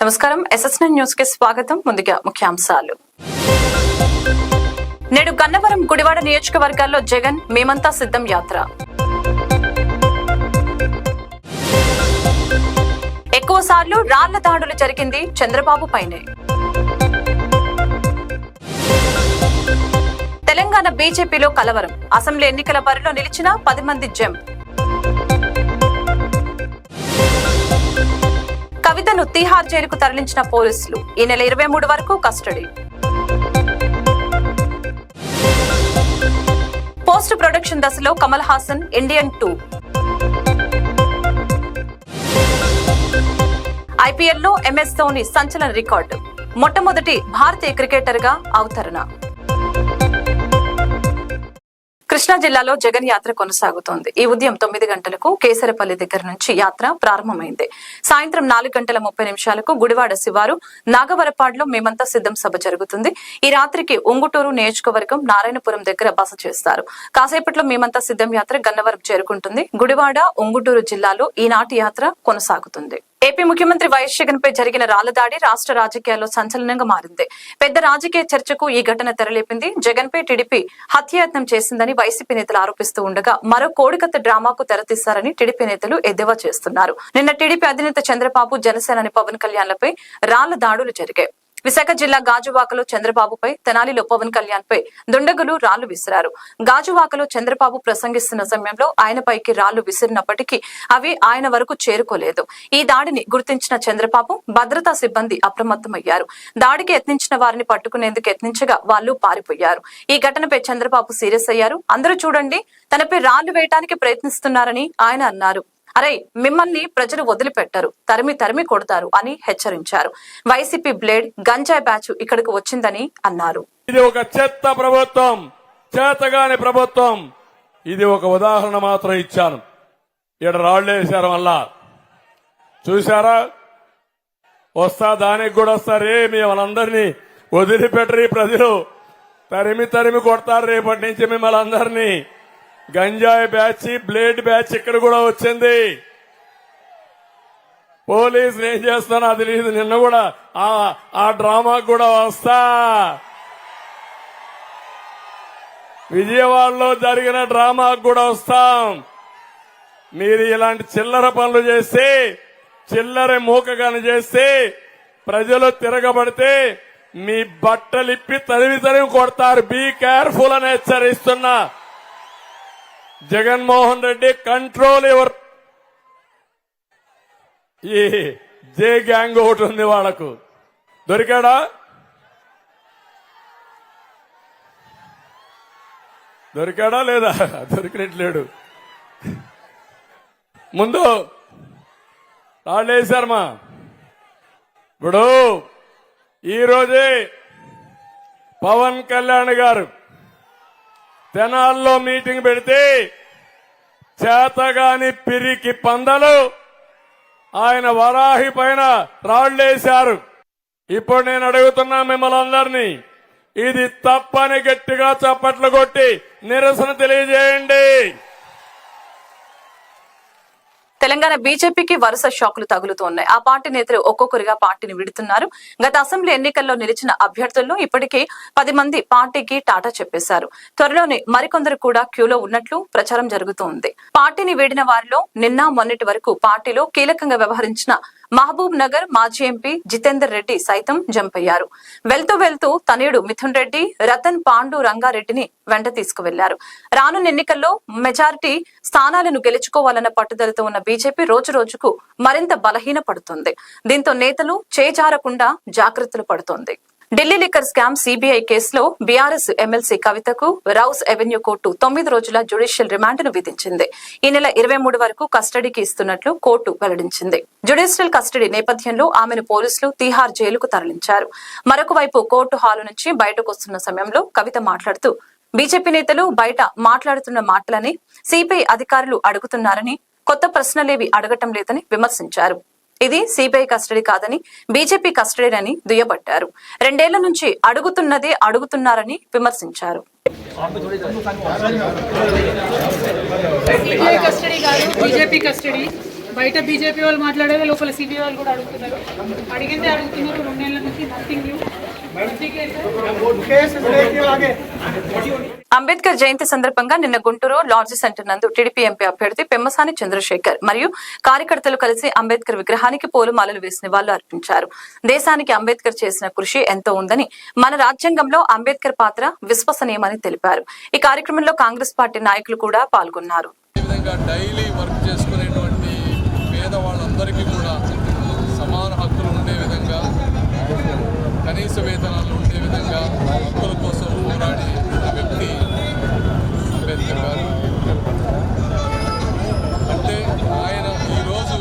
నమస్కారం SS9 news కి స్వాగతం. ముందుగా ముఖ్యాంశాలు. నేడు గన్నవరం గుడివాడ నియోజకవర్గాల్లో జగన్ మేమంతా సిద్ధం యాత్ర. ఎక్కువసార్లు రాళ్ల దాడులు జరిగింది చంద్రబాబు పైనే. తెలంగాణ బీజేపీలో కలవరం. అసెంబ్లీ ఎన్నికల బరిలో నిలిచిన 10 మంది జంప్. కవితను తిహార్ జైలుకు తరలించిన పోలీసులు. ఈ నెల 23 వరకు కస్టడీ. పోస్ట్ ప్రొడక్షన్ దశలో కమల్ హాసన్ ఇండియన్ 2. ఐపీఎల్లో MS ధోని సంచలన రికార్డు. మొట్టమొదటి భారతీయ క్రికెటర్ గా అవతరణ. కృష్ణా జిల్లాలో జగన్ యాత్ర కొనసాగుతోంది. ఈ ఉదయం 9 గంటలకు కేసరపల్లి దగ్గర నుంచి యాత్ర ప్రారంభమైంది. సాయంత్రం 4:30 గుడివాడ శివారు నాగవరపాడులో మేమంతా సిద్ధం సభ జరుగుతుంది. ఈ రాత్రికి ఉంగుటూరు నియోజకవర్గం నారాయణపురం దగ్గర బస చేస్తారు. కాసేపట్లో మేమంతా సిద్ధం యాత్ర గన్నవరం చేరుకుంటుంది. గుడివాడ ఉంగుటూరు జిల్లాలో ఈనాటి యాత్ర కొనసాగుతుంది. ఏపీ ముఖ్యమంత్రి వైఎస్ జగన్ పై జరిగిన రాళ్ల దాడి రాష్ట్ర రాజకీయాల్లో సంచలనంగా మారింది. పెద్ద రాజకీయ చర్చకు ఈ ఘటన తెరలేపింది. జగన్ పై టీడీపీ హత్యాయత్నం చేసిందని వైసీపీ నేతలు ఆరోపిస్తూ ఉండగా మరో కోడికత్త డ్రామాకు తెరతీశారని టీడీపీ నేతలు ఎద్దేవా చేస్తున్నారు. నిన్న టీడీపీ అధినేత చంద్రబాబు, జనసేనాని పవన్ కళ్యాణ్లపై రాళ్ల దాడులు జరిగాయి. విశాఖ జిల్లా గాజువాకలో చంద్రబాబుపై, తెనాలిలో పవన్ కళ్యాణ్ పై దుండగులు రాళ్లు విసిరారు. గాజువాకలో చంద్రబాబు ప్రసంగిస్తున్న సమయంలో ఆయనపైకి రాళ్లు విసిరినప్పటికీ అవి ఆయన వరకు చేరుకోలేదు. ఈ దాడిని గుర్తించిన చంద్రబాబు, భద్రతా సిబ్బంది అప్రమత్తమయ్యారు. దాడికి యత్నించిన వారిని పట్టుకునేందుకు యత్నించగా వాళ్లు పారిపోయారు. ఈ ఘటనపై చంద్రబాబు సీరియస్ అయ్యారు. అందరూ చూడండి, తనపై రాళ్లు వేయడానికి ప్రయత్నిస్తున్నారని ఆయన అన్నారు. అరే, మిమ్మల్ని ప్రజలు వదిలిపెట్టారు, తరిమి తరిమి కొడతారు అని హెచ్చరించారు. వైసీపీ బ్లేడ్ గంజాయి బ్యాచ్ ఇక్కడికి వచ్చిందని అన్నారు. ఇది ఒక చెత్త ప్రభుత్వం, చేతగాని ప్రభుత్వం. ఇది ఒక ఉదాహరణ మాత్రం ఇచ్చాను. ఇక్కడ రాళ్లేసారు వల్ల చూసారా, వస్తా దానికి కూడా వస్తారు. మిమ్మల్ని వదిలిపెట్టరు, ప్రజలు తరిమి తరిమి కొడతారు. రేపటి నుంచి మిమ్మల్ని అందరినీ గంజాయి బ్యాచ్, బ్లేడ్ బ్యాచ్ ఇక్కడ కూడా వచ్చింది. పోలీసులు ఏం చేస్తానో అది లేదు. నిన్న కూడా ఆ డ్రామాకు కూడా వస్తా. విజయవాడలో జరిగిన డ్రామాకు కూడా వస్తాం. మీరు ఇలాంటి చిల్లర పనులు చేస్తే, చిల్లర మూకగాని చేస్తే, ప్రజలు తిరగబడితే మీ బట్టలిప్పి తరిమి తరిమి కొడతారు. బీ కేర్ఫుల్ అని హెచ్చరిస్తున్నా. Jaganmohan Reddy, control your. ఈ జే గ్యాంగ్ ఒకటి ఉంది, వాళ్లకు దొరికాడా? దొరికాడా లేదా? దొరికినట్లేడు. ముందు రాళ్ళేశారమ్మా. ఇప్పుడు ఈరోజే పవన్ కళ్యాణ్ గారు తెనాల్లో మీటింగ్ పెడితే చేతగాని పిరికి పందలు ఆయన వరాహి పైన రాళ్లేశారు. ఇప్పుడు నేను అడుగుతున్నా మిమ్మల్ని అందరినీ, ఇది తప్పని గట్టిగా చప్పట్లు కొట్టి నిరసన తెలియజేయండి. తెలంగాణ బీజేపీకి వరుస షాకులు తగులుతున్నాయి. ఆ పార్టీ నేతలు ఒక్కొక్కరిగా పార్టీని విడుతున్నారు. గత అసెంబ్లీ ఎన్నికల్లో నిలిచిన అభ్యర్థుల్లో ఇప్పటికే 10 మంది పార్టీకి టాటా చెప్పేశారు. త్వరలోనే మరికొందరు కూడా క్యూలో ఉన్నట్లు ప్రచారం జరుగుతోంది. పార్టీని వీడిన వారిలో నిన్న మొన్నటి వరకు పార్టీలో కీలకంగా వ్యవహరించిన మహబూబ్ నగర్ మాజీ ఎంపీ జితేందర్ రెడ్డి సైతం జంప్ అయ్యారు. వెళ్తూ తనయుడు మిథున్ రెడ్డి, రతన్ పాండు రంగారెడ్డిని వెంట తీసుకువెళ్లారు. రానున్న ఎన్నికల్లో మెజారిటీ స్థానాలను గెలుచుకోవాలన్న పట్టుదలతో ఉన్న బీజేపీ రోజు రోజుకు మరింత బలహీన పడుతుంది. దీంతో నేతలు చేజారకుండా జాగ్రత్తలు పడుతోంది. ఢిల్లీ లిక్కర్ స్కామ్ సిబిఐ కేసులో బీఆర్ఎస్ ఎమ్మెల్సీ కవితకు రౌస్ ఎవెన్యూ కోర్టు 9 రోజుల జ్యుడిషియల్ రిమాండ్ను విధించింది. ఈ నెల 23 వరకు కస్టడీకి ఇస్తున్నట్లు కోర్టు వెల్లడించింది. జ్యుడిషియల్ కస్టడీ నేపథ్యంలో ఆమెను పోలీసులు తిహార్ జైలుకు తరలించారు. మరొక వైపు కోర్టు హాలు నుంచి బయటకు వస్తున్న సమయంలో కవిత మాట్లాడుతూ బీజేపీ నేతలు బయట మాట్లాడుతున్న మాటలని సిబిఐ అధికారులు అడుగుతున్నారని, కొత్త ప్రశ్నలేవి అడగటం లేదని విమర్శించారు. ఇది సిబిఐ కస్టడీ కాదని, బీజేపీ కస్టడీనని దుయ్యబట్టారు. 2 ఏళ్ల నుంచి అడుగుతున్నదే అడుగుతున్నారని విమర్శించారు. సిబిఐ కస్టడీ కాదు, బీజేపీ కస్టడీ. బయట బీజేపీ వాళ్ళు మాట్లాడేది లోపల సిబిఐ వాళ్ళు కూడా అడుగుతున్నారు. అడిగిందే అడుగుతున్నారు. 2 నెలల నుంచి నథింగ్. అంబేద్కర్ జయంతి సందర్భంగా నిన్న గుంటూరు లాడ్జి సెంటర్ నందు టీడీపీ ఎంపీ అభ్యర్థి పెమ్మసాని చంద్రశేఖర్ మరియు కార్యకర్తలు కలిసి అంబేద్కర్ విగ్రహానికి పూలమాలలు వేసి నివాళులు అర్పించారు. దేశానికి అంబేద్కర్ చేసిన కృషి ఎంతో ఉందని, మన రాజ్యాంగంలో అంబేద్కర్ పాత్ర విశ్వసనీయమని తెలిపారు. ఈ కార్యక్రమంలో కాంగ్రెస్ పార్టీ నాయకులు కూడా పాల్గొన్నారు. డైలీ వర్క్ చేసుకునేటువంటి పేదవాళ్ళందరికీ కూడా సమాన హక్కులు ఉండే విధంగా, కనీస వేతనాలు ఉండే విధంగా హక్కుల కోసం పోరాడి వ్యక్తి అంబేద్కర్ గారు. అంటే ఆయన ఈరోజు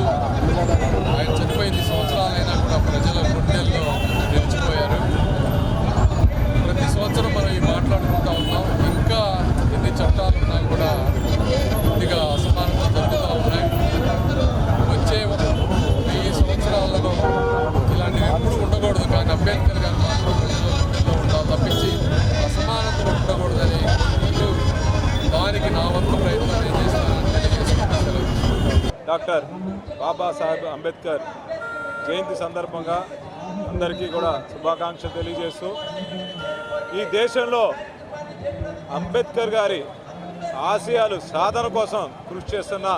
ఆయన చనిపోయింది సంవత్సరాలైనా కూడా ప్రజల గుండెల్లో నిలిచిపోయారు. ప్రతి సంవత్సరం మనం ఈ మాట్లాడుకుంటూ ఉన్నాం. ఇంకా ఎన్ని చట్టాలు ఉన్నా కూడా కొద్దిగా అసమానతలు జరుగుతూ ఉన్నాయి. వచ్చే 1000 సంవత్సరాలలో ఇలాంటివి ఎప్పుడు ఉండకూడదు. కానీ అంబేద్కర్ గారు మాత్రం ప్రజల గుండెల్లో ఉండాలి తప్పించి అసమానతలు ఉండకూడదని దానికి నా వంతు ప్రయత్నం నేను చేస్తానని తెలియజేసుకుంటున్నాను. డాక్టర్ బాబాసాహెబ్ అంబేద్కర్ జయంతి సందర్భంగా అందరికీ కూడా శుభాకాంక్షలు తెలియజేస్తూ, ఈ దేశంలో అంబేద్కర్ గారి ఆశయాలు సాధన కోసం కృషి చేస్తున్న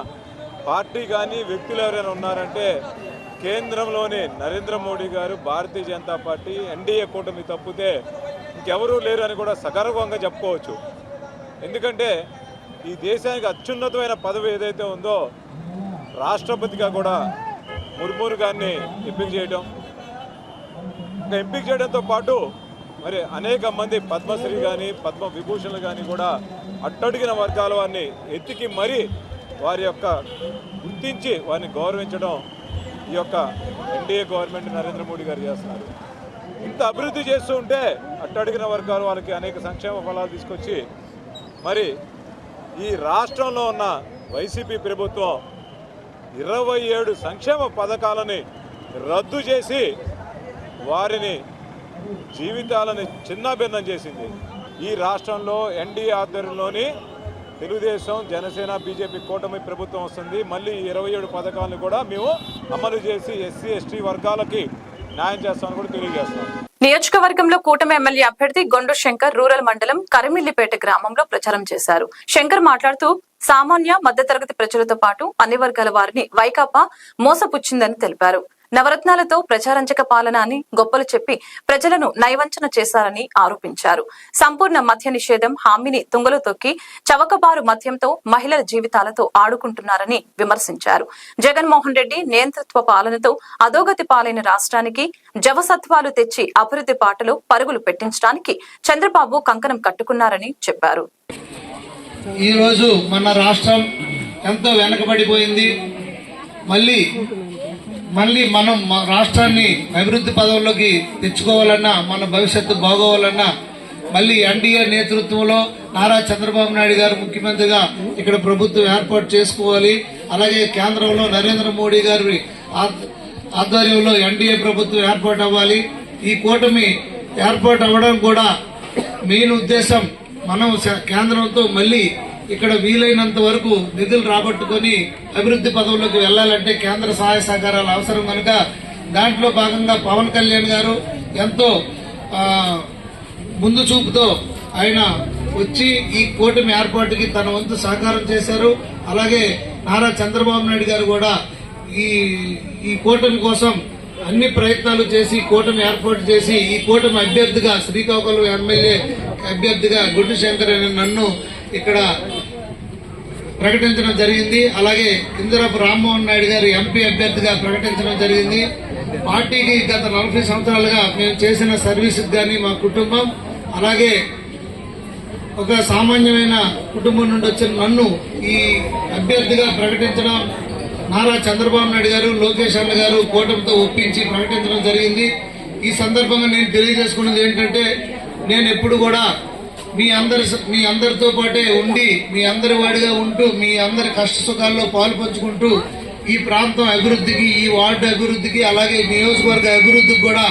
పార్టీ కానీ వ్యక్తులు ఎవరైనా ఉన్నారంటే కేంద్రంలోని నరేంద్ర మోడీ గారు, భారతీయ జనతా పార్టీ, ఎన్డీఏ కూటమి తప్పితే ఇంకెవరూ లేరు అని కూడా సగర్వంగా చెప్పుకోవచ్చు. ఎందుకంటే ఈ దేశానికి అత్యున్నతమైన పదవి ఏదైతే ఉందో రాష్ట్రపతిగా కూడా ముర్ము గారిని ఎంపిక చేయడం, ఎంపిక చేయడంతో పాటు మరి అనేక మంది పద్మశ్రీ కానీ పద్మ విభూషణలు కానీ కూడా అట్టడిగిన వర్గాల వారిని ఎత్తికి మరీ వారి యొక్క గుర్తించి వారిని గౌరవించడం ఈ యొక్క ఎన్డీఏ గవర్నమెంట్ నరేంద్ర మోడీ గారు చేస్తున్నారు. ఇంత అభివృద్ధి చేస్తూ ఉంటే అట్టడిగిన వర్గాల వాళ్ళకి అనేక సంక్షేమ ఫలాలు తీసుకొచ్చి మరి ఈ రాష్ట్రంలో ఉన్న వైసీపీ ప్రభుత్వం 27 సంక్షేమ పథకాలని రద్దు చేసి వారిని జీవితాలని చిన్నాభిన్నం చేసింది. ఈ రాష్ట్రంలో ఎన్డీఏ ఆధ్వర్యంలోని తెలుగుదేశం, జనసేన, బీజేపీ కూటమి ప్రభుత్వం వస్తుంది. మళ్ళీ 27 పథకాలను కూడా మేము అమలు చేసి ఎస్సీ ఎస్టీ వర్గాలకి న్యాయం చేస్తామని కూడా తెలియజేస్తాం. నియోజకవర్గంలో కూటమి ఎమ్మెల్యే అభ్యర్థి గొండు శంకర్ రూరల్ మండలం కరిమిల్లిపేట గ్రామంలో ప్రచారం చేశారు. శంకర్ మాట్లాడుతూ సామాన్య మధ్యతరగతి ప్రజలతో పాటు అన్ని వర్గాల వారిని వైకాపా మోసపుచ్చిందని తెలిపారు. నవరత్నాలతో ప్రజారంజక పాలన అని గొప్పలు చెప్పి ప్రజలను నయవంచన చేశారని ఆరోపించారు. సంపూర్ణ మద్య నిషేధం హామీని తుంగలో తొక్కి చవకబారు మద్యంతో మహిళల జీవితాలతో ఆడుకుంటున్నారని విమర్శించారు. జగన్మోహన్ రెడ్డి నియంతృత్వ పాలనతో అధోగతి పాలైన రాష్ట్రానికి జవసత్వాలు తెచ్చి అభివృద్ధి బాటలో పరుగులు పెట్టించడానికి చంద్రబాబు కంకణం కట్టుకున్నారని చెప్పారు. ఈ రోజు మన రాష్ట్రం ఎంతో వెనకబడిపోయింది. మళ్ళీ మనం రాష్ట్రాన్ని అభివృద్ధి పదవుల్లోకి తెచ్చుకోవాలన్నా, మన భవిష్యత్తు బాగోవాలన్నా మళ్ళీ ఎన్డీఏ నేతృత్వంలో నారా చంద్రబాబు నాయుడు గారు ముఖ్యమంత్రిగా ఇక్కడ ప్రభుత్వం ఏర్పాటు చేసుకోవాలి. అలాగే కేంద్రంలో నరేంద్ర మోడీ గారి ఆధ్వర్యంలో ఎన్డీఏ ప్రభుత్వం ఏర్పాటు అవ్వాలి. ఈ కూటమి ఏర్పాటు అవ్వడం కూడా మెయిన్ ఉద్దేశం మనం కేంద్రంతో మళ్ళీ ఇక్కడ వీలైనంత వరకు నిధులు రాబట్టుకొని అభివృద్ధి పదవుల్లోకి వెళ్లాలంటే కేంద్ర సహాయ సహకారాలు అవసరం కనుక దాంట్లో భాగంగా పవన్ కళ్యాణ్ గారు ఎంతో ముందు చూపుతో ఆయన వచ్చి ఈ కూటమి ఏర్పాటుకి తన వంతు సహకారం చేశారు. అలాగే నారా చంద్రబాబు నాయుడు గారు కూడా ఈ కూటమి కోసం అన్ని ప్రయత్నాలు చేసి కూటమి ఏర్పాటు చేసి ఈ కూటమి అభ్యర్థిగా శ్రీకాకుళం ఎమ్మెల్యే అభ్యర్థిగా గుండు శంకర్ అనే నన్ను ఇక్కడ ప్రకటించడం జరిగింది. అలాగే ఇందిరపు రామ్మోహన్ నాయుడు గారు ఎంపీ అభ్యర్థిగా ప్రకటించడం జరిగింది. పార్టీకి గత 40 సంవత్సరాలుగా మేము చేసిన సర్వీస్ కానీ మా కుటుంబం, అలాగే ఒక సామాన్యమైన కుటుంబం నుండి వచ్చిన నన్ను ఈ అభ్యర్థిగా ప్రకటించడం నారా చంద్రబాబు నాయుడు గారు, లోకేష్ అన్న గారు కూటమితో ఒప్పించి ప్రకటించడం జరిగింది. ఈ సందర్భంగా నేను తెలియజేసుకున్నది ఏంటంటే, నేను ఎప్పుడు కూడా మీ అందరితో పాటే ఉండి మీ అందరి వాడిగా ఉంటూ మీ అందరి కష్ట సుఖాల్లో పాలు పంచుకుంటూ ఈ ప్రాంతం అభివృద్ధికి, ఈ వార్డు అభివృద్ధికి, అలాగే నియోజకవర్గ అభివృద్ధికి కూడా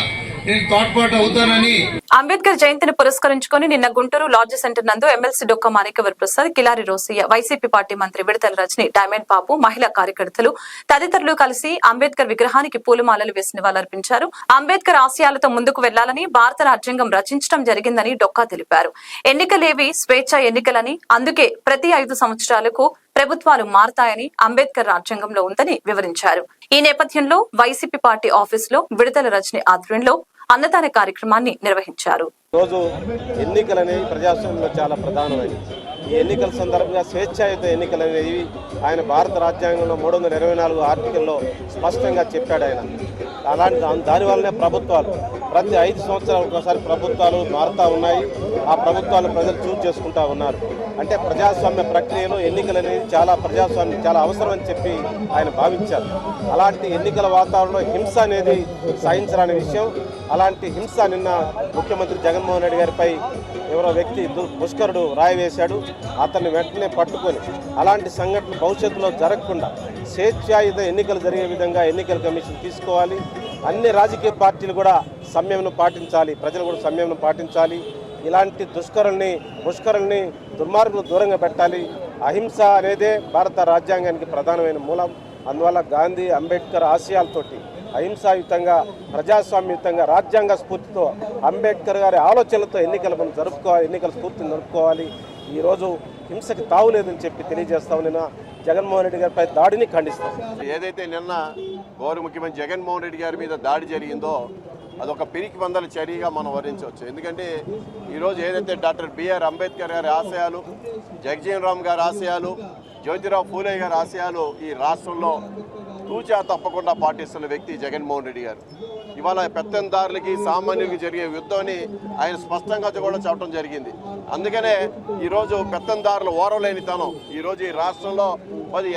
నేను తోడ్పాటు అవుతానని. అంబేద్కర్ జయంతిని పురస్కరించుకొని నిన్న గుంటూరు లాడ్జ్ సెంటర్ నందు MLC Dokka Manikyavara Prasad, Kilari Rosaiah, YCP party మంత్రి విడతల రజని, డైమండ్ బాబు, మహిళా కార్యకర్తలు తదితరులు కలిసి అంబేద్కర్ విగ్రహానికి పూలమాలలు వేసి నివాళులర్పించారు. అంబేద్కర్ ఆశయాలతో ముందుకు వెళ్లాలని భారత రాజ్యాంగం రచించడం జరిగిందని డొక్కా తెలిపారు. ఎన్నికలేవి స్వేచ్ఛ ఎన్నికలని, అందుకే ప్రతి 5 సంవత్సరాలకు ప్రభుత్వాలు మారతాయని అంబేద్కర్ రాజ్యాంగంలో ఉందని వివరించారు. ఈ నేపథ్యంలో వైసీపీ పార్టీ ఆఫీసులో విడతల రజని ఆధ్వర్యంలో అన్నదాన కార్యక్రమాన్ని నిర్వహించారు. రోజు ఎన్నికలనేవి ప్రజాస్వామ్యంలో చాలా ప్రధానమైనవి. ఈ ఎన్నికల సందర్భంగా స్వేచ్ఛాయుత ఎన్నికలు అనేవి ఆయన భారత రాజ్యాంగంలో 324 ఆర్టికల్లో స్పష్టంగా చెప్పాడు ఆయన. అలాంటి దానివల్లనే ప్రభుత్వాలు ప్రతి 5 సంవత్సరాలకు ఒకసారి ప్రభుత్వాలు మారుతూ ఉన్నాయి. ఆ ప్రభుత్వాలను ప్రజలు చూజ్ చేసుకుంటా ఉన్నారు. అంటే ప్రజాస్వామ్య ప్రక్రియలో ఎన్నికలు అనేది ప్రజాస్వామ్యం చాలా అవసరం అని చెప్పి ఆయన భావించారు. అలాంటి ఎన్నికల వాతావరణంలో హింస అనేది సహించరాని విషయం. అలాంటి హింస నిన్న ముఖ్యమంత్రి జగన్మోహన్ రెడ్డి గారిపై ఎవరో వ్యక్తి పుష్కరుడు రాయి వేశాడు. అతన్ని వెంటనే పట్టుకొని అలాంటి సంఘటనలు భవిష్యత్తులో జరగకుండా స్వేచ్ఛాయుత ఎన్నికలు జరిగే విధంగా ఎన్నికల కమిషన్ తీసుకోవాలి. అన్ని రాజకీయ పార్టీలు కూడా సంయమనం పాటించాలి, ప్రజలు కూడా సంయమనం పాటించాలి. ఇలాంటి పుష్కరుల్ని దుర్మార్గులు దూరంగా పెట్టాలి. అహింస అనేదే భారత రాజ్యాంగానికి ప్రధానమైన మూలం. అందువల్ల గాంధీ, అంబేద్కర్ ఆశయాలతోటి అహింసాయుతంగా, ప్రజాస్వామ్యయుతంగా, రాజ్యాంగ స్ఫూర్తితో, అంబేద్కర్ గారి ఆలోచనలతో ఎన్నికలు జరుపుకోవాలి, ఎన్నికల స్ఫూర్తిని జరుపుకోవాలి. ఈరోజు హింసకి తావులేదని చెప్పి తెలియజేస్తాం. నిన్న జగన్మోహన్ రెడ్డి గారిపై దాడిని ఖండిస్తాం. ఏదైతే నిన్న గౌరవ ముఖ్యమంత్రి జగన్మోహన్ రెడ్డి గారి మీద దాడి జరిగిందో అదొక పిరికి వందల చర్యగా మనం వర్ణించవచ్చు. ఎందుకంటే ఈరోజు ఏదైతే డాక్టర్ బిఆర్ అంబేద్కర్ గారి ఆశయాలు, జగజీవన్ రామ్ గారి ఆశయాలు, జ్యోతిరావు ఫూలే గారి ఆశయాలు ఈ రాష్ట్రంలో తూచా తప్పకుండా పాటిస్తున్న వ్యక్తి జగన్మోహన్ రెడ్డి గారు. ఇవాళ పెత్తందారులకి సామాన్యులకి జరిగే యుద్ధాన్ని ఆయన స్పష్టంగా కూడా చెప్పడం జరిగింది. అందుకనే ఈరోజు పెత్తందారుల ఓరలేనితనం ఈరోజు ఈ రాష్ట్రంలో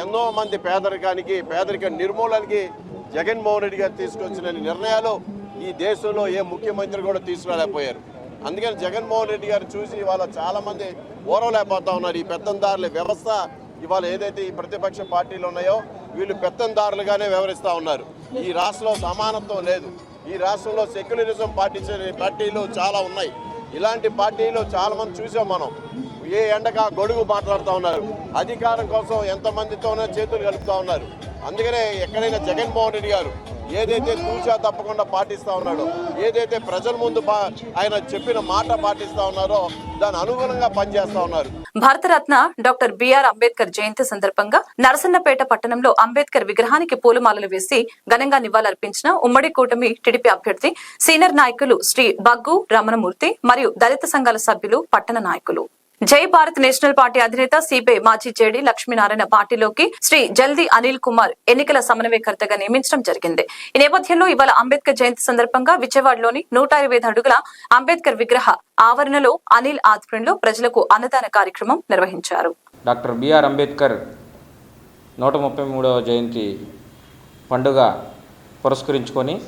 ఎన్నో మంది పేదరిక నిర్మూలనకి జగన్మోహన్ రెడ్డి గారు తీసుకొచ్చిన నిర్ణయాలు ఈ దేశంలో ఏ ముఖ్యమంత్రి కూడా తీసుకురాలేకపోయారు. అందుకని జగన్మోహన్ రెడ్డి గారు చూసి ఇవాళ చాలా మంది ఓరవలేకపోతా ఉన్నారు. ఈ పెత్తందారుల వ్యవస్థ ఇవాళ ఏదైతే ఈ ప్రతిపక్ష పార్టీలు ఉన్నాయో వీళ్ళు పెత్తందారులుగానే వ్యవహరిస్తూ ఉన్నారు. ఈ రాష్ట్రంలో సమానత్వం లేదు. ఈ రాష్ట్రంలో సెక్యులరిజం పాటించే పార్టీలు చాలా ఉన్నాయి. ఇలాంటి పార్టీలు చాలా మంది చూసాం మనం. ఏ ఎండగా గొడుగు మాట్లాడుతూ ఉన్నారు. అధికారం కోసం ఎంతమందితోనో చేతులు కలుపుతూ ఉన్నారు. అందుకనే ఎక్కడైనా జగన్మోహన్ రెడ్డి గారు ఏదైతే తూచా తప్పకుండా పాటిస్తూ ఉన్నాడో, ఏదైతే ప్రజల ముందు ఆయన చెప్పిన మాట పాటిస్తూ ఉన్నారో దాని అనుగుణంగా పనిచేస్తా ఉన్నారు. భారతరత్న డాక్టర్ బిఆర్ అంబేద్కర్ జయంతి సందర్భంగా నరసన్నపేట పట్టణంలో అంబేద్కర్ విగ్రహానికి పూలమాలలు వేసి ఘనంగా నివాళులర్పించిన ఉమ్మడి కూటమి టీడీపీ అభ్యర్థి సీనియర్ నాయకులు శ్రీ బగ్గు రమణమూర్తి మరియు దళిత సంఘాల సభ్యులు, పట్టణ నాయకులు. జై భారత్ నేషనల్ పార్టీ అధినేత సిపిఐ మాజీ జేడీ లక్ష్మీనారాయణ పార్టీలోకి శ్రీ జల్దీ అనిల్ కుమార్ ఎన్నికల సమన్వయకర్తగా నియమించడం జరిగింది. ఈ నేపథ్యంలో ఇవాళ అంబేద్కర్ జయంతి సందర్భంగా విజయవాడలోని 125 అడుగుల అంబేద్కర్ విగ్రహ ఆవరణలో అనిల్ ఆధ్వర్యంలో ప్రజలకు అన్నదాన కార్యక్రమం నిర్వహించారు. డాక్టర్ బిఆర్ అంబేద్కర్ 133వ జయంతి పండుగ పురస్కరించుకొని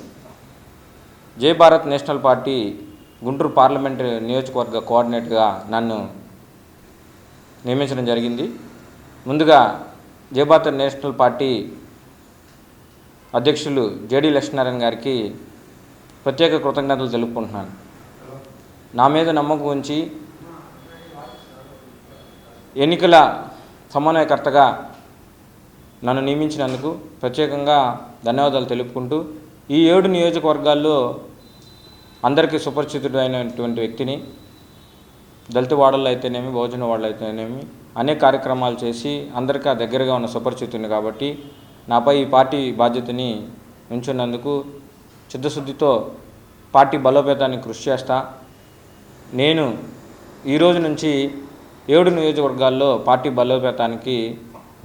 జై Bharat national party Guntur parliament నియోజకవర్గ కోఆర్డినేటర్గా నన్ను నియమించడం జరిగింది. ముందుగా జై భారత్ నేషనల్ పార్టీ అధ్యక్షులు జేడీ లక్ష్మీనారాయణ గారికి ప్రత్యేక కృతజ్ఞతలు తెలుపుకుంటున్నాను. నా మీద నమ్మకం ఉంచి ఎన్నికల సమన్వయకర్తగా నన్ను నియమించినందుకు ప్రత్యేకంగా ధన్యవాదాలు తెలుపుకుంటూ, ఈ 7 నియోజకవర్గాల్లో అందరికీ సుపరిచితుడైనటువంటి వ్యక్తిని, దళిత వాడల్లో అయితేనేమి, బహుజన వాడలు అయితేనేమి అనేక కార్యక్రమాలు చేసి అందరికీ దగ్గరగా ఉన్న సుపరిచితుని కాబట్టి నాపై ఈ పార్టీ బాధ్యతని ఉంచున్నందుకు చిత్తశుద్ధితో పార్టీ బలోపేతానికి కృషి చేస్తా. నేను ఈరోజు నుంచి 7 నియోజకవర్గాల్లో పార్టీ బలోపేతానికి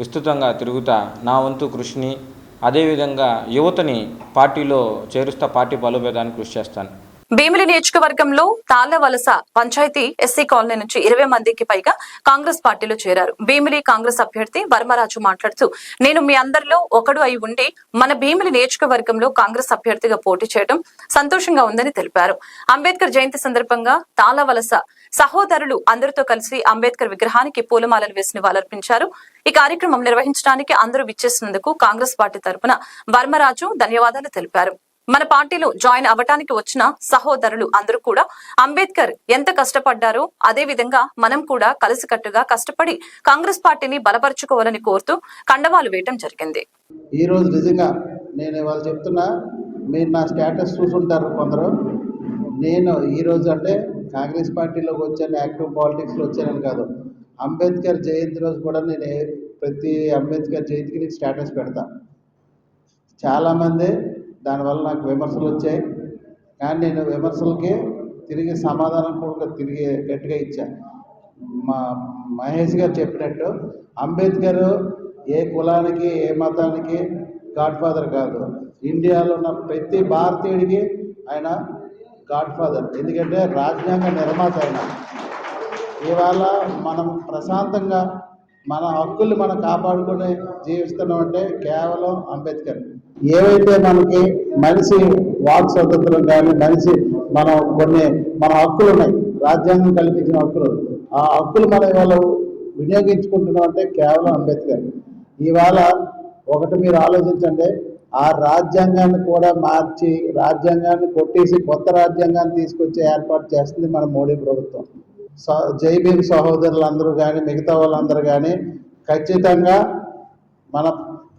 విస్తృతంగా తిరుగుతా. నా వంతు కృషిని, అదేవిధంగా యువతని పార్టీలో చేరుస్తా, పార్టీ బలోపేతానికి కృషి చేస్తాను. భీమిలి నియోజకవర్గంలో తాళ్లవలస పంచాయతీ ఎస్సీ కాలనీ నుంచి 20 మందికి పైగా కాంగ్రెస్ పార్టీలో చేరారు. భీమిలి కాంగ్రెస్ అభ్యర్థి వర్మరాజు మాట్లాడుతూ, నేను మీ అందరిలో ఒకడు అయి ఉండి మన భీమిలి నియోజకవర్గంలో కాంగ్రెస్ అభ్యర్థిగా పోటీ చేయడం సంతోషంగా ఉందని తెలిపారు. అంబేద్కర్ జయంతి సందర్భంగా తాళ్లవలస సహోదరులు అందరితో కలిసి అంబేద్కర్ విగ్రహానికి పూలమాలలు వేసి నివాళులర్పించారు. ఈ కార్యక్రమం నిర్వహించడానికి అందరూ విచ్చేసినందుకు కాంగ్రెస్ పార్టీ తరపున వర్మరాజు ధన్యవాదాలు తెలిపారు. మన పార్టీలో జాయిన్ అవ్వటానికి వచ్చిన సహోదరులు అందరూ కూడా అంబేద్కర్ ఎంత కష్టపడ్డారో అదే విధంగా మనం కూడా కలిసికట్టుగా కష్టపడి కాంగ్రెస్ పార్టీని బలపరుచుకోవాలని కోరుతూ కండవాలు వేయటం జరిగింది. ఈ రోజు నిజంగా నేను ఇవాళ చెప్తున్నా, మీరు నా స్టేటస్ చూసుంటారు కొందరు. నేను ఈరోజు అంటే కాంగ్రెస్ పార్టీలోకి వచ్చాను, యాక్టివ్ పాలిటిక్స్లో వచ్చానని కాదు, అంబేద్కర్ జయంతి రోజు కూడా నేను ప్రతి అంబేద్కర్ జయంతికి నేను స్టేటస్ పెడతా. చాలామంది దానివల్ల నాకు విమర్శలు వచ్చాయి, కానీ నేను విమర్శలకి తిరిగి సమాధానం కూడా తిరిగి గట్టిగా ఇచ్చాను. మహేష్ గారు చెప్పినట్టు అంబేద్కర్ ఏ కులానికి ఏ మతానికి గాడ్ ఫాదర్ కాదు, ఇండియాలో ఉన్న ప్రతి భారతీయుడికి ఆయన గాడ్ ఫాదర్. ఎందుకంటే రాజ్యాంగ నిర్మాత ఆయన. ఇవాళ మనం ప్రశాంతంగా మన హక్కుల్ని మనం కాపాడుకుని జీవిస్తున్నామంటే కేవలం అంబేద్కర్. ఏవైతే మనకి మనిషి వాక్ స్వతంత్రం కానీ మన హక్కులు ఉన్నాయి, రాజ్యాంగం కల్పించిన హక్కులు, ఆ హక్కులు మనం ఇవాళ వినియోగించుకుంటున్నాం అంటే కేవలం అంబేద్కర్. ఇవాళ ఒకటి మీరు ఆలోచించండి, ఆ రాజ్యాంగాన్ని కూడా మార్చి రాజ్యాంగాన్ని కొట్టేసి కొత్త రాజ్యాంగాన్ని తీసుకొచ్చే ఏర్పాటు చేస్తుంది మన మోడీ ప్రభుత్వం. జై భీమ్ సహోదరులందరూ కానీ మిగతా వాళ్ళందరూ కానీ ఖచ్చితంగా మన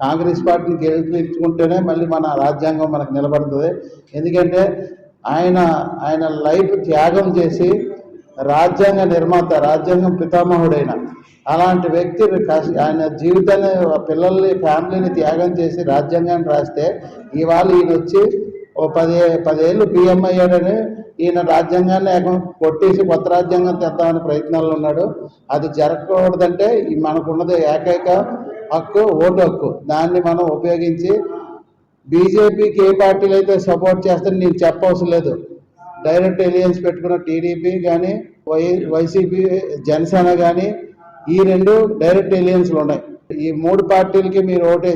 కాంగ్రెస్ పార్టీని గెలిపించుకుంటేనే మళ్ళీ మన రాజ్యాంగం మనకు నిలబడుతుంది. ఎందుకంటే ఆయన లైఫ్ త్యాగం చేసి రాజ్యాంగ నిర్మాత, రాజ్యాంగం పితామహుడైన అలాంటి వ్యక్తి ఆయన జీవితాన్ని, పిల్లల్ని, ఫ్యామిలీని త్యాగం చేసి రాజ్యాంగాన్ని రాస్తే ఇవాళ ఈయన వచ్చి ఓ 10 ఏళ్ళు పిఎం అయ్యాడని ఈయన రాజ్యాంగాన్ని కొట్టేసి కొత్త రాజ్యాంగం తెద్దామని ప్రయత్నాలు ఉన్నాడు. అది జరగకూడదంటే మనకున్నది ఏకైక హక్కు ఓటు హక్కు. దాన్ని మనం ఉపయోగించి బీజేపీకి ఏ పార్టీలు అయితే సపోర్ట్ చేస్తారని నేను చెప్పవసరం లేదు. డైరెక్ట్ ఎలియన్స్ పెట్టుకున్న టీడీపీ కానీ వైసీపీ జనసేన కానీ ఈ 2 డైరెక్ట్ ఎలియన్స్లు ఉన్నాయి. ఈ 3 పార్టీలకి మీరు ఓటు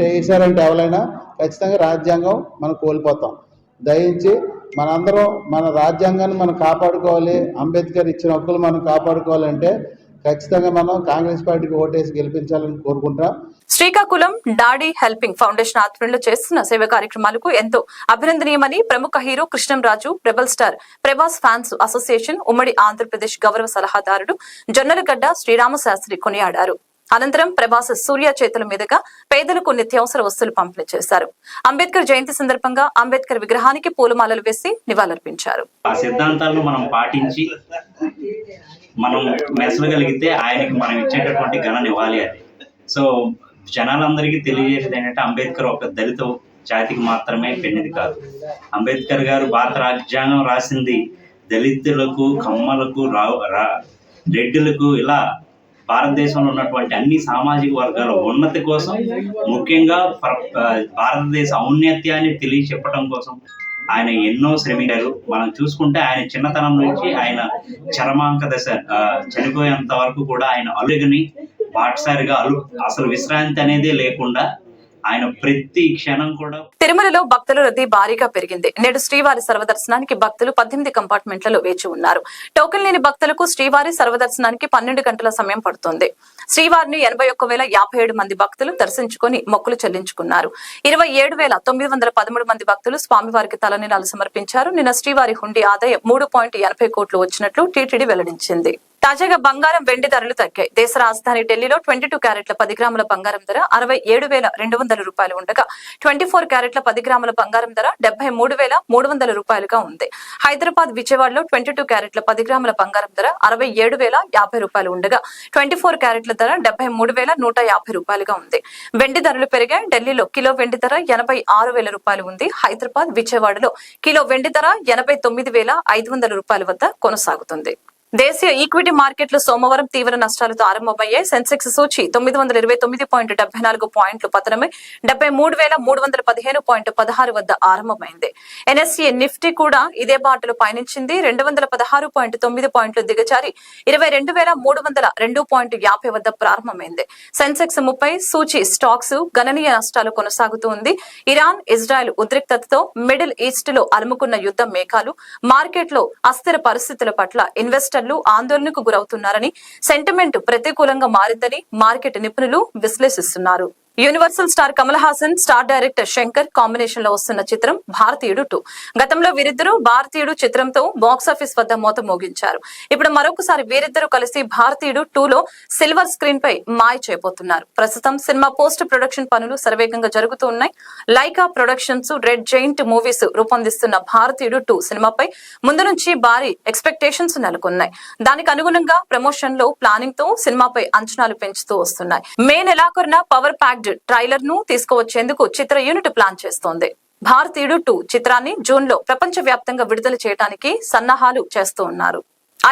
వేసారంటే ఎవరైనా ఖచ్చితంగా రాజ్యాంగం మనం కోల్పోతాం. దయించి మనందరం మన రాజ్యాంగాన్ని మనం కాపాడుకోవాలి, అంబేద్కర్ ఇచ్చిన హక్కులు మనం కాపాడుకోవాలంటే ఖచ్చితంగా మనం కాంగ్రెస్ పార్టీకి ఓటేసి గెలిపించాలని కోరుకుంటాం. శ్రీకాకుళం డాడీ హెల్పింగ్ ఫౌండేషన్ ఆధ్వర్యంలో చేస్తున్న సేవా కార్యక్రమాలకు ఎంతో అభినందనీయమని ప్రముఖ hero Krishnam Raju, rebel star Prabhas fans association ఉమ్మడి ఆంధ్రప్రదేశ్ గౌరవ సలహాదారుడు జొన్నలగడ్డ శ్రీరామశాస్త్రి కొనియాడారు. అనంతరం ప్రభాస్ సూర్య చేతుల మీదుగా పేదలకు నిత్యావసర వస్తువులు పంపిణీ చేశారు. అంబేద్కర్ జయంతి సందర్భంగా అంబేద్కర్ విగ్రహానికి పూలమాలలు వేసి నివాళులర్పించారు. ఆ సిద్ధాంతాలను మనం పాటించి మనం మెసలగలిగితే ఆయనకి మనం ఇచ్చేటటువంటి ఘన నివాళి అది. సో జనాలందరికీ తెలియజేసేది ఏంటంటే అంబేద్కర్ ఒక దళిత జాతికి మాత్రమే పెన్నిది కాదు. అంబేద్కర్ గారు భారత రాజ్యాంగం రాసింది దళితులకు, కమ్మలకు, రెడ్డులకు, ఇలా భారతదేశంలో ఉన్నటువంటి అన్ని సామాజిక వర్గాల ఉన్నతి కోసం, ముఖ్యంగా భారతదేశ ఔన్నత్యాన్ని తెలియచెప్పడం కోసం ఆయన ఎన్నో శ్రమించారు. మనం చూసుకుంటే ఆయన చిన్నతనం నుంచి ఆయన చరమాంక దశ చనిపోయేంత వరకు కూడా ఆయన అలుగుని బాటసారిగా అసలు విశ్రాంతి అనేదే లేకుండా ఆయన ప్రతి క్షణం కూడా. తిరుమలలో భక్తుల రద్దీ భారీగా పెరిగింది. నేడు శ్రీవారి సర్వదర్శనానికి భక్తులు 18 కంపార్ట్మెంట్లలో వేచి ఉన్నారు. టోకెన్ లేని భక్తులకు శ్రీవారి సర్వదర్శనానికి 12 గంటల సమయం పడుతుంది. శ్రీవారిని 81,057 మంది భక్తులు దర్శించుకుని మొక్కులు చెల్లించుకున్నారు. 27,913 మంది భక్తులు స్వామివారికి తలనీలాలు సమర్పించారు. నిన్న శ్రీవారి హుండీ ఆదాయం 3.80 కోట్లు వచ్చినట్లు టీటీడీ వెల్లడించింది. తాజాగా బంగారం, వెండి ధరలు తగ్గాయి. దేశ రాజధాని ఢిల్లీలో 22 క్యారెట్ల 10 గ్రాముల బంగారం ధర 67,200 రూపాయలు ఉండగా 24 క్యారెట్ల 10 గ్రాముల బంగారం ధర 73,300 రూపాయలుగా ఉంది. హైదరాబాద్, విజయవాడలో 22 క్యారెట్ల 10 గ్రాముల బంగారం ధర 67,050 రూపాయలు ఉండగా 24 క్యారెట్ల ధర 73,150 రూపాయలుగా ఉంది. వెండి ధరలు పెరిగాయి. ఢిల్లీలో కిలో వెండి ధర 86,000 రూపాయలు ఉంది. హైదరాబాద్, విజయవాడలో కిలో వెండి ధర 89,500 రూపాయల వద్ద కొనసాగుతుంది. దేశీయ ఈక్విటీ మార్కెట్లు సోమవారం తీవ్ర నష్టాలతో ఆరంభమయ్యాయి. సెన్సెక్స్ సూచి 929.74 పాయింట్లు పతనమై 73,315.16 వద్ద ఆరంభమైంది. ఎన్ఎస్ఈ నిఫ్టీ కూడా ఇదే బాటలో పయనించింది. 216.9 పాయింట్లు దిగజారి 22,302.50 వద్ద ప్రారంభమైంది. సెన్సెక్స్ 30, సూచి స్టాక్స్ గణనీయ నష్టాలు కొనసాగుతూ ఉంది. ఇరాన్, ఇజ్రాయెల్ ఉద్రిక్తతతో మిడిల్ ఈస్ట్ లో అలుముకున్న యుద్ధ మేఘాలు మార్కెట్లో అస్థిర పరిస్థితుల పట్ల ఇన్వెస్టర్లు ఆందోళనకు గురవుతున్నారని, సెంటిమెంట్ ప్రతికూలంగా మారిందని మార్కెట్ నిపుణులు విశ్లేషిస్తున్నారు. Universal star Kamal Haasan, star director Shankar combination లో వస్తున్న చిత్రం భారతీయుడు 2. గతంలో వీరిద్దరూ భారతీయుడు చిత్రంతో బాక్సాఫీస్ వద్ద మోత మోగించారు. ఇప్పుడు మరొకసారి వీరిద్దరూ కలిసి భారతీయుడు 2లో సిల్వర్ స్క్రీన్ పై మాయ చేయబోతున్నారు. ప్రస్తుతం సినిమా పోస్ట్ ప్రొడక్షన్ పనులు శరవేగంగా జరుగుతూ ఉన్నాయి. Lyca productions, red giant movies రూపొందిస్తున్న భారతీయుడు 2 సినిమాపై ముందు నుంచి భారీ ఎక్స్పెక్టేషన్స్ నెలకొన్నాయి. దానికి అనుగుణంగా ప్రమోషన్ లో ప్లానింగ్ తో సినిమాపై అంచనాలు పెంచుతూ వస్తున్నాయి. మే నెలాఖరున పవర్ ప్యాక్డ్ ట్రైలర్ ను తీసుకువచ్చేందుకు చిత్ర యూనిట్ ప్లాన్ చేస్తోంది. భారతీయుడు 2 చిత్రాన్ని జూన్ లో ప్రపంచ వ్యాప్తంగా విడుదల చేయడానికి సన్నాహాలు చేస్తూ ఉన్నారు.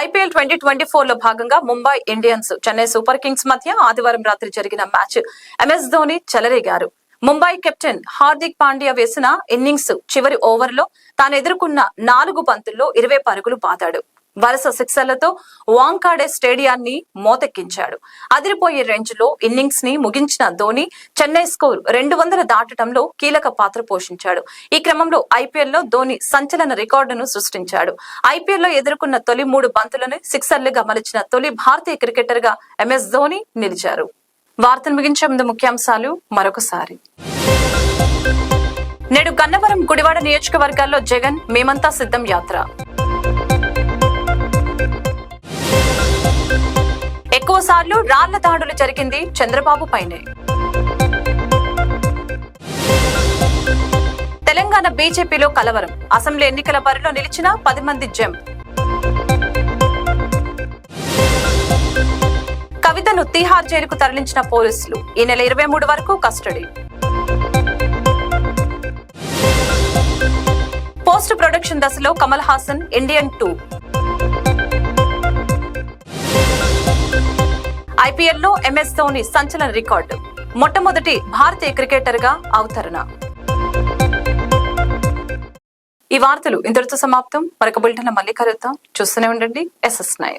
IPL 2024 లో భాగంగా Mumbai Indians, Chennai super kings మధ్య ఆదివారం రాత్రి జరిగిన మ్యాచ్ MS ధోని చెలరేగారు. ముంబై కెప్టెన్ హార్దిక్ పాండ్యా వేసిన ఇన్నింగ్స్ చివరి ఓవర్లో తాను ఎదుర్కొన్న 4 బంతుల్లో 20 పరుగులు బాదాడు. వరుస సిక్సర్లతో వాంకాడే స్టేడియాన్ని మోతెక్కించాడు. అదిరిపోయే రేంజ్ లో ఇన్నింగ్స్ ని ముగించిన ధోని చెన్నై స్కోర్ 200 దాటడంలో కీలక పాత్ర పోషించాడు. ఈ క్రమంలో IPL లో ధోని సంచలన రికార్డును సృష్టించాడు. IPL లో ఎదుర్కొన్న తొలి 3 బంతులను సిక్సర్లుగా మలిచిన తొలి భారతీయ క్రికెటర్ గా MS ధోని నిలిచారు. వార్తను ముగించే ముందు ముఖ్యాంశాలు మరొకసారి. నేడు గన్నవరం, గుడివాడ నియోజకవర్గాల్లో జగన్ మేమంతా సిద్ధం యాత్ర. ఎక్కువ సార్లు రాళ్ల దాడులు జరిగింది చంద్రబాబు పైనే. తెలంగాణ బీజేపీలో కలవరం. అసెంబ్లీ ఎన్నికల బరిలో నిలిచిన 10 మంది జంప్. కవితను తీహార్ జైలుకు తరలించిన పోలీసులు. ఈ నెల 23 వరకు కస్టడీ. పోస్ట్ ప్రొడక్షన్ దశలో కమల్ హాసన్ ఇండియన్ 2. IPL లో MS ధోని సంచలన రికార్డు. మొట్టమొదటి భారతీయ క్రికెటర్ గా అవతరణ. ఈ వార్తలు ఇంతటితో సమాప్తం. మరొక బులెటిన్ లో మళ్ళీ కలుద్దాం. చూస్తూనే ఉండండి SS9.